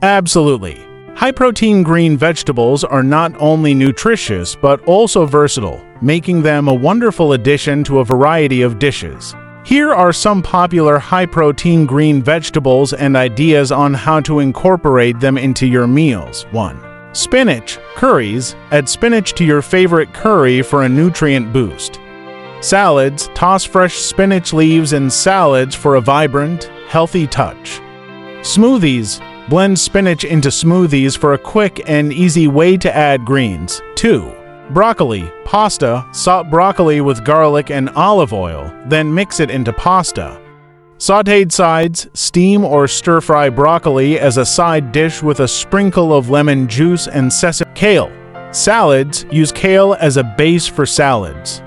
Absolutely. High-protein green vegetables are not only nutritious but also versatile, making them a wonderful addition to a variety of dishes. Here are some popular high-protein green vegetables and ideas on how to incorporate them into your meals. 1. Spinach. Curries. Add spinach to your favorite curry for a nutrient boost. Salads. Toss fresh spinach leaves in salads for a vibrant, healthy touch. Smoothies. Blend spinach into smoothies for a quick and easy way to add greens. 2. Broccoli. Pasta. Saute broccoli with garlic and olive oil, then mix it into pasta. Sautéed sides. Steam or stir-fry broccoli as a side dish with a sprinkle of lemon juice and sesame. Kale. Salads. Use kale as a base for salads.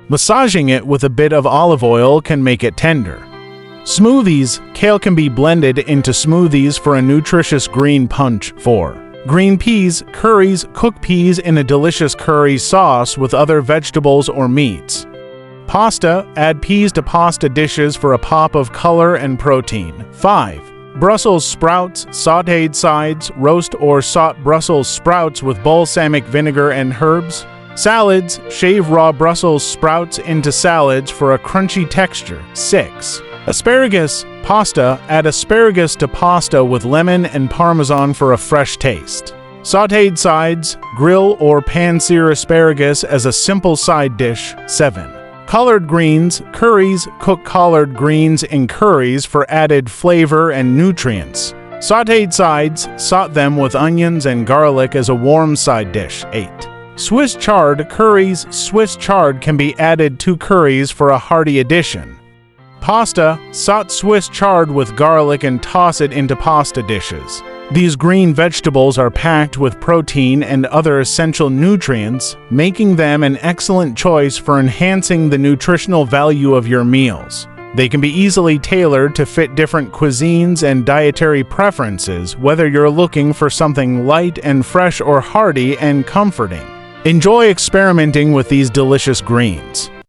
Massaging it with a bit of olive oil can make it tender. Smoothies. Kale can be blended into smoothies for a nutritious green punch. 4. Green peas. Curries. Cook peas in a delicious curry sauce with other vegetables or meats. Pasta. Add peas to pasta dishes for a pop of color and protein. 5. Brussels sprouts. Sautéed sides. Roast or saute Brussels sprouts with balsamic vinegar and herbs. Salads. Shave raw Brussels sprouts into salads for a crunchy texture. 6. Asparagus. Pasta. Add asparagus to pasta with lemon and parmesan for a fresh taste. Sautéed sides. Grill or pan-sear asparagus as a simple side dish. 7. Collard greens. Curries. Cook collard greens in curries for added flavor and nutrients. Sautéed sides. Saute them with onions and garlic as a warm side dish. 8. Swiss chard. Curries. Swiss chard can be added to curries for a hearty addition. Pasta. Saute Swiss chard with garlic and toss it into pasta dishes. These green vegetables are packed with protein and other essential nutrients, making them an excellent choice for enhancing the nutritional value of your meals. They can be easily tailored to fit different cuisines and dietary preferences, whether you're looking for something light and fresh or hearty and comforting. Enjoy experimenting with these delicious greens.